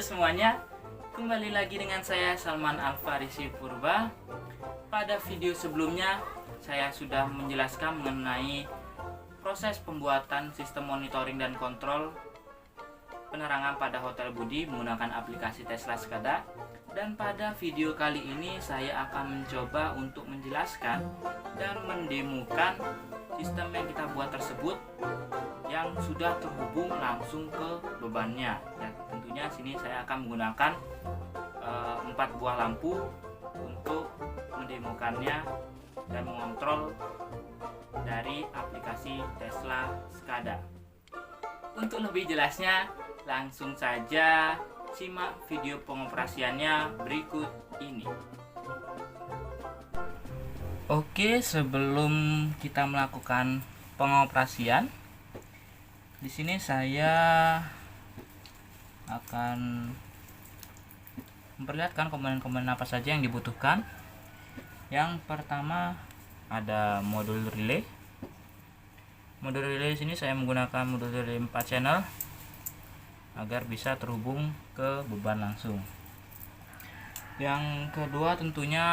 semuanya, kembali lagi dengan saya Salman Alfarisi Purba. Pada video sebelumnya saya sudah menjelaskan mengenai proses pembuatan sistem monitoring dan kontrol penerangan pada Hotel Budi menggunakan aplikasi Tesla SCADA. Dan pada video kali ini saya akan mencoba untuk menjelaskan dan mendemokan sistem yang kita buat tersebut yang sudah terhubung langsung ke bebannya. Dan tentunya sini saya akan menggunakan 4 buah lampu untuk mendemokannya dan mengontrol dari aplikasi Tesla SCADA. Untuk lebih jelasnya, langsung saja simak video pengoperasiannya berikut ini. Oke, sebelum kita melakukan pengoperasian, di sini saya akan memperlihatkan komponen-komponen apa saja yang dibutuhkan. Yang pertama ada modul relay. Modul relay di sini saya menggunakan modul relay 4 channel agar bisa terhubung ke beban langsung. Yang kedua tentunya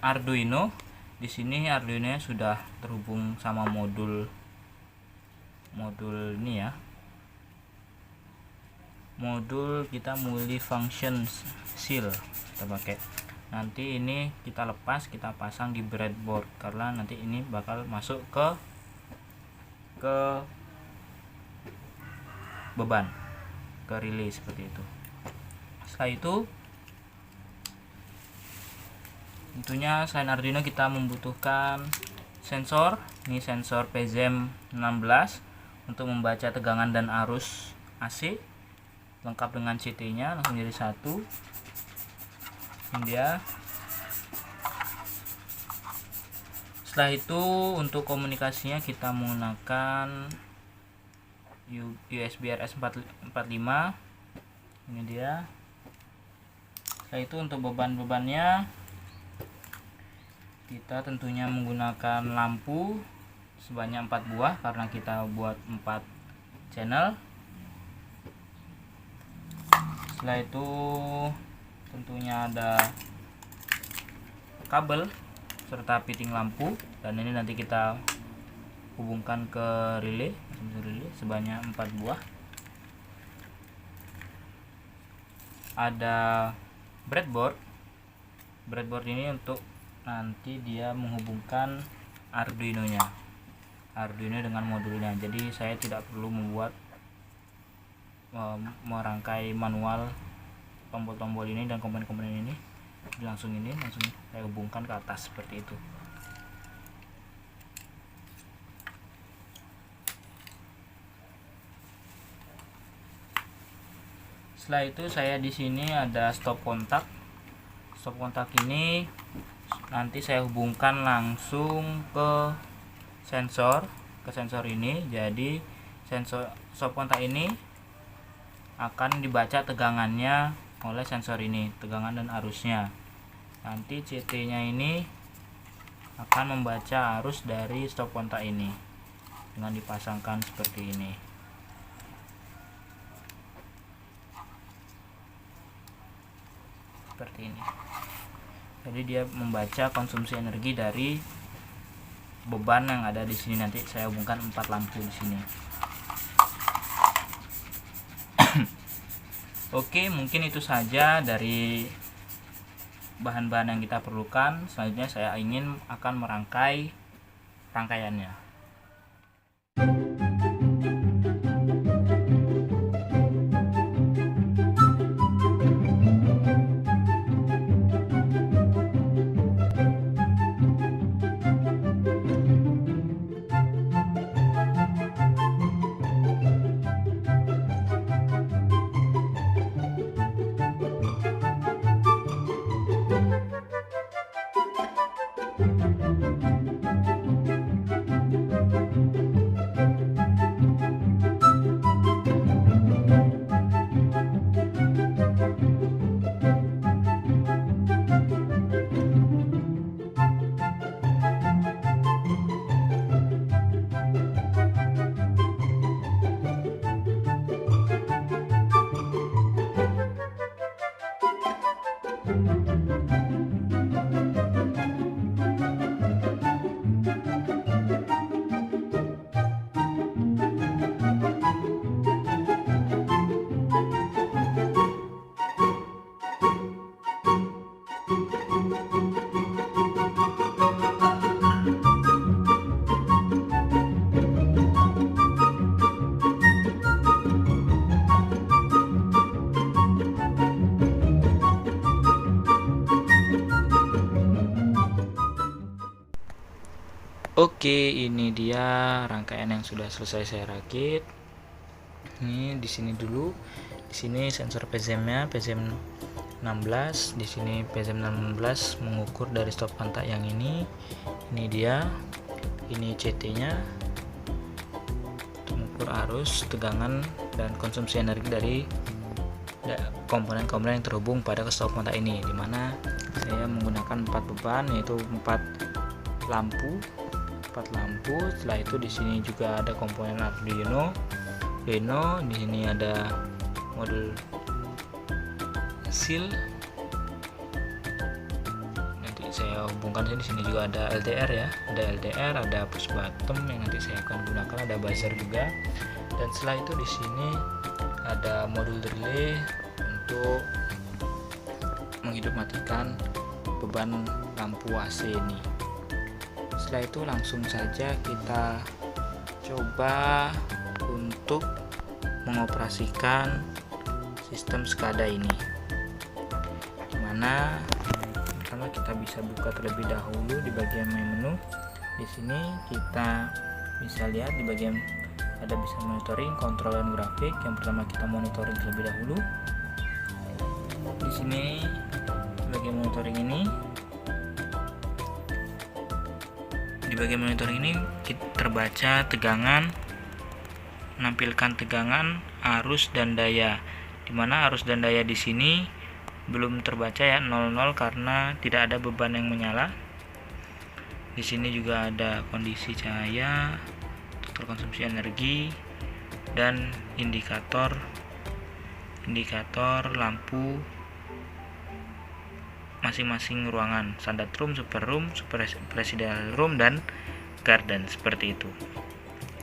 Arduino. Di sini Arduino sudah terhubung sama modul ini ya. Modul kita multifunction seal kita pakai. Nanti ini kita lepas, kita pasang di breadboard karena nanti ini bakal masuk ke beban, ke relay seperti itu. Setelah itu tentunya selain Arduino kita membutuhkan sensor. Ini sensor PZM 16 untuk membaca tegangan dan arus AC, lengkap dengan CT nya, langsung jadi satu. Ini dia. Setelah itu untuk komunikasinya kita menggunakan USB RS45. Ini dia. Setelah itu untuk beban-bebannya kita tentunya menggunakan lampu sebanyak 4 buah karena kita buat 4 channel. Setelah itu tentunya ada kabel serta fitting lampu, dan ini nanti kita hubungkan ke relay sebanyak 4 buah. Ada breadboard ini untuk nanti dia menghubungkan Arduino dengan modulnya. Jadi saya tidak perlu membuat merangkai manual tombol-tombol ini dan komponen-komponen ini. Langsung saya hubungkan ke atas seperti itu. Setelah itu saya di sini ada stop kontak. Stop kontak ini nanti saya hubungkan langsung ke sensor ini. Jadi sensor stop kontak ini akan dibaca tegangannya oleh sensor ini, tegangan dan arusnya. Nanti CT nya ini akan membaca arus dari stop kontak ini dengan dipasangkan seperti ini. Jadi dia membaca konsumsi energi dari beban yang ada di sini. Nanti saya hubungkan 4 lampu di sini. Oke, mungkin itu saja dari bahan-bahan yang kita perlukan. Selanjutnya saya akan merangkai rangkaiannya. Oke, ini dia rangkaian yang sudah selesai saya rakit. Ini di sini dulu. Di sini sensor PZM-nya PZM 16. Di sini PZM 16 mengukur dari stop kontak yang ini. Ini dia. Ini CT-nya. Mengukur arus, tegangan dan konsumsi energi dari komponen-komponen yang terhubung pada stop kontak ini, dimana saya menggunakan 4 beban, yaitu 4 lampu. Setelah itu di sini juga ada komponen Arduino. Di sini ada modul seal. Nanti saya hubungkan di sini juga ada LDR ya, ada push button yang nanti saya akan gunakan, ada buzzer juga. Dan setelah itu di sini ada modul relay untuk menghidup-matikan beban lampu AC ini. Setelah itu langsung saja kita coba untuk mengoperasikan sistem SCADA ini, dimana pertama kita bisa buka terlebih dahulu di bagian menu. Di sini kita bisa lihat di bagian ada bisa monitoring, kontrol dan grafik. Yang pertama kita monitoring terlebih dahulu. Di sini bagian monitoring ini, di bagian monitoring ini kita terbaca tegangan, menampilkan tegangan, arus dan daya. Dimana arus dan daya di sini belum terbaca ya, 00 karena tidak ada beban yang menyala. Di sini juga ada kondisi cahaya, total konsumsi energi, dan indikator lampu masing-masing ruangan, standard room, super presidential room, dan garden, seperti itu.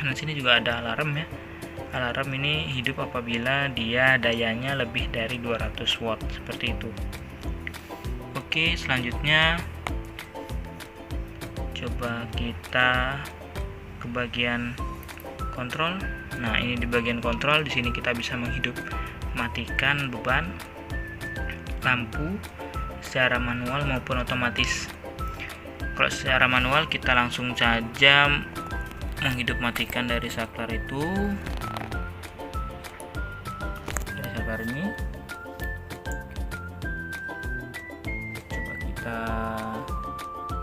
Nah, sini juga ada alarm ya. Alarm ini hidup apabila dia dayanya lebih dari 200 watt, seperti itu. Oke, selanjutnya coba kita ke bagian kontrol. Nah, ini di bagian kontrol, di sini kita bisa menghidup matikan beban lampu secara manual maupun otomatis. Kalau secara manual kita langsung saja menghidup matikan dari saklar itu, dari saklar ini. Coba kita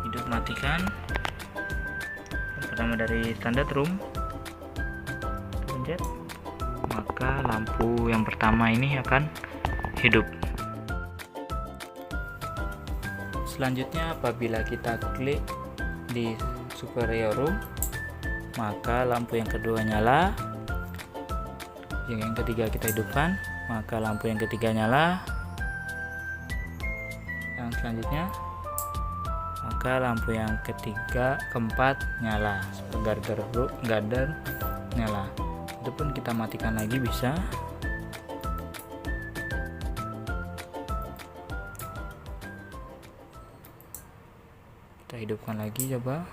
hidup matikan. Pertama dari standard room, pencet, maka lampu yang pertama ini akan hidup. Selanjutnya apabila kita klik di superior room, maka lampu yang kedua nyala. Yang ketiga kita hidupkan, maka lampu yang ketiga nyala. Yang selanjutnya, maka lampu yang ketiga, keempat nyala. Garden nyala. Itu pun kita matikan lagi bisa. Kita hidupkan lagi, coba.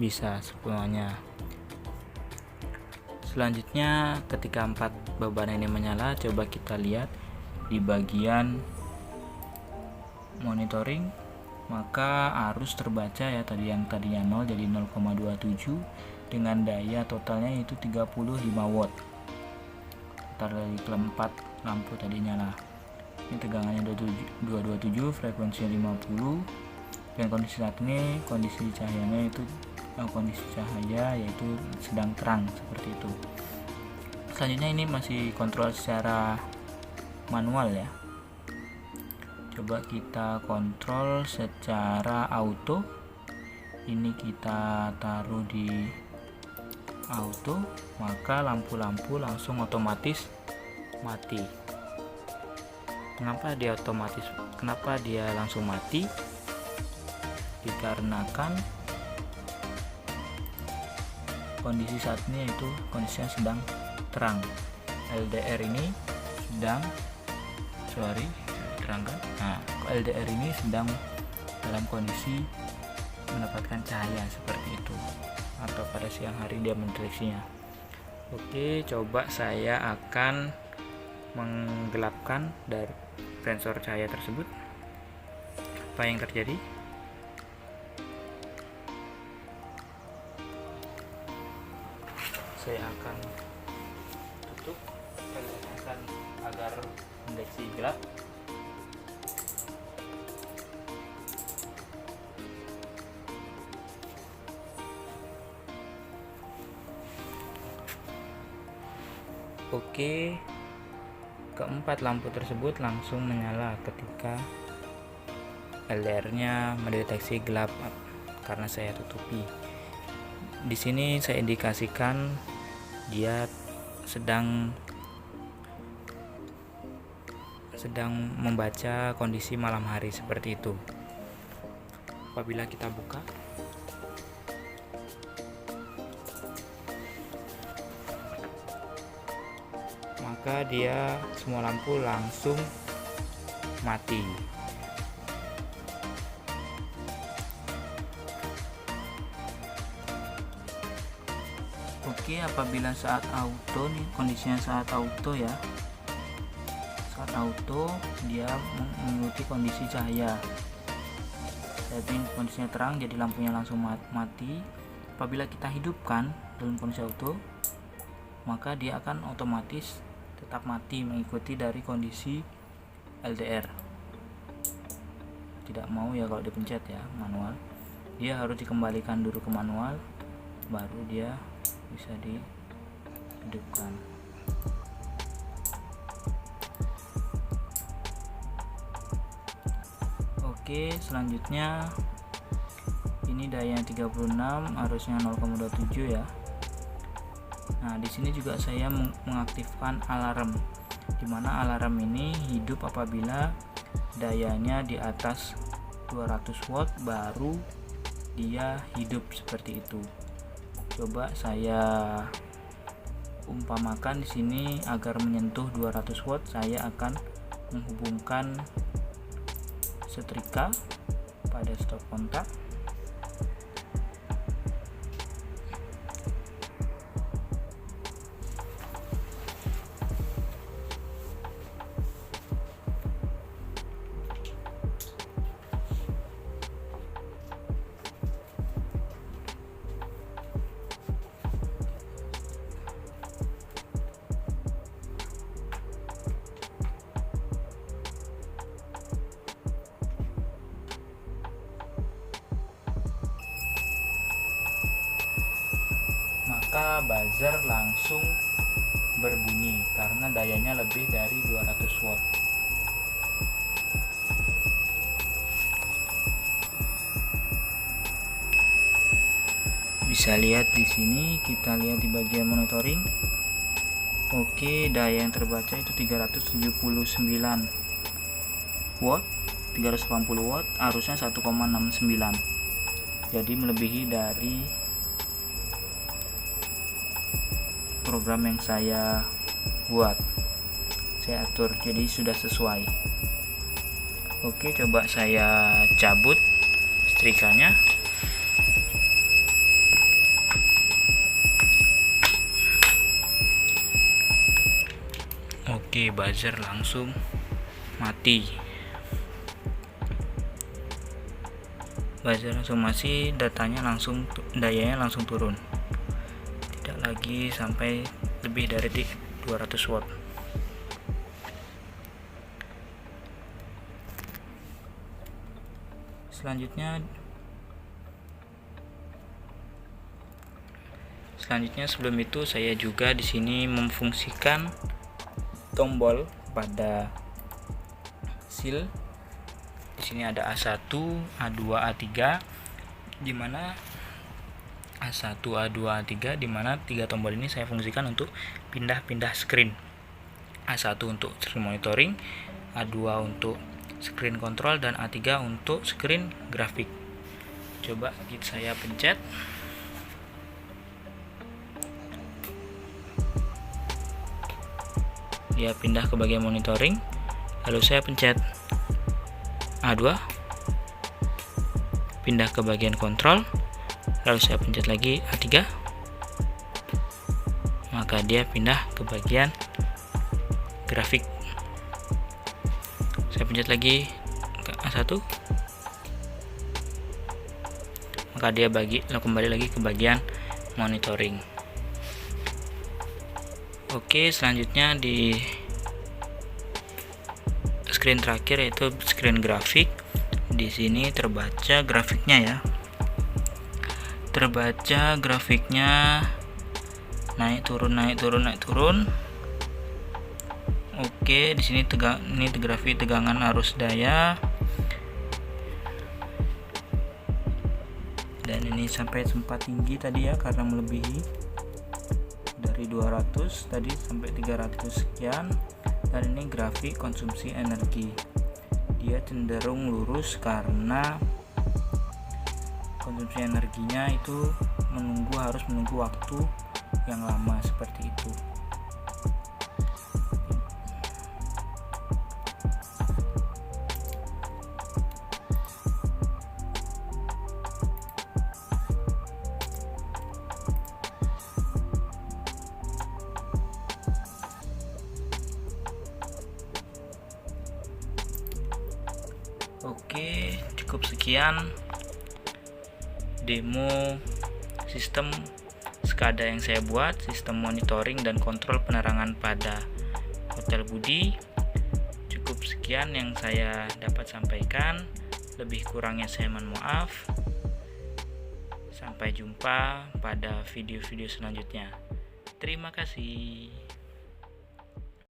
Bisa semuanya. Selanjutnya ketika 4 beban ini menyala, coba kita lihat di bagian monitoring, maka arus terbaca ya, yang tadinya 0 jadi 0,27 dengan daya totalnya itu 35 watt. Dari keempat lampu tadi nyala. Ini tegangannya 227, frekuensinya 50, dan kondisi saat ini kondisi cahayanya itu kondisi cahaya yaitu sedang terang, seperti itu. Selanjutnya ini masih kontrol secara manual ya. Coba kita kontrol secara auto. Ini kita taruh di auto, maka lampu-lampu langsung otomatis mati. Kenapa dia langsung mati? Dikarenakan kondisi saat ini yaitu kondisinya sedang terang. LDR ini sedang terangkan. Nah, LDR ini sedang dalam kondisi mendapatkan cahaya seperti itu, atau pada siang hari dia mendeteksinya. Oke, coba saya akan menggelapkan dari sensor cahaya tersebut. Apa yang terjadi? Saya akan tutup agar mendeteksi gelap. Oke, keempat lampu tersebut langsung menyala ketika LDR-nya mendeteksi gelap karena saya tutupi. Di sini saya indikasikan dia sedang membaca kondisi malam hari seperti itu. Apabila kita buka, maka dia semua lampu langsung mati. Oke, apabila saat auto nih, kondisinya saat auto ya. Saat auto dia mengikuti kondisi cahaya. Jadi kondisinya terang, jadi lampunya langsung mati. Apabila kita hidupkan dalam kondisi auto, maka dia akan otomatis tetap mati mengikuti dari kondisi LDR. Tidak mau ya kalau dipencet ya manual, dia harus dikembalikan dulu ke manual, baru dia bisa dihidupkan. Oke, selanjutnya ini daya 36, arusnya 0,27 ya. Nah, di sini juga saya mengaktifkan alarm, dimana alarm ini hidup apabila dayanya di atas 200 watt, baru dia hidup seperti itu. Coba saya umpamakan di sini agar menyentuh 200 watt, saya akan menghubungkan setrika pada stop kontak. Maka buzzer langsung berbunyi karena dayanya lebih dari 200 watt. Bisa lihat di sini, kita lihat di bagian monitoring. Oke, daya yang terbaca itu 379 watt, 380 watt, arusnya 1,69. Jadi melebihi dari program yang saya buat, saya atur, jadi sudah sesuai. Oke, coba saya cabut setrikanya. Oke, buzzer langsung mati. Buzzer langsung mati, dayanya langsung turun. Lagi sampai lebih dari 200 watt. Selanjutnya sebelum itu saya juga di sini memfungsikan tombol pada seal. Di sini ada A1, A2, A3, di mana A1, A2, A3, di mana 3 tombol ini saya fungsikan untuk pindah-pindah screen. A1 untuk screen monitoring, A2 untuk screen control, dan A3 untuk screen grafik. Coba saya pencet. Dia pindah ke bagian monitoring. Lalu saya pencet A2, pindah ke bagian kontrol, lalu saya pencet lagi A3, maka dia pindah ke bagian grafik. Saya pencet lagi ke A1, maka dia kembali lagi ke bagian monitoring. Oke, selanjutnya di screen terakhir yaitu screen grafik. Di sini terbaca grafiknya ya. Terbaca grafiknya naik turun. Oke, di sini ini grafik tegangan arus daya. Dan ini sampai sempat tinggi tadi ya, karena melebihi dari 200 tadi sampai 300 sekian. Dan ini grafik konsumsi energi, dia cenderung lurus karena konsumsi energinya itu harus menunggu waktu yang lama seperti itu. Oke, cukup sekian demo sistem SCADA yang saya buat, sistem monitoring dan kontrol penerangan pada Hotel Budi. Cukup sekian yang saya dapat sampaikan, lebih kurangnya saya mohon maaf. Sampai jumpa pada video-video selanjutnya. Terima kasih.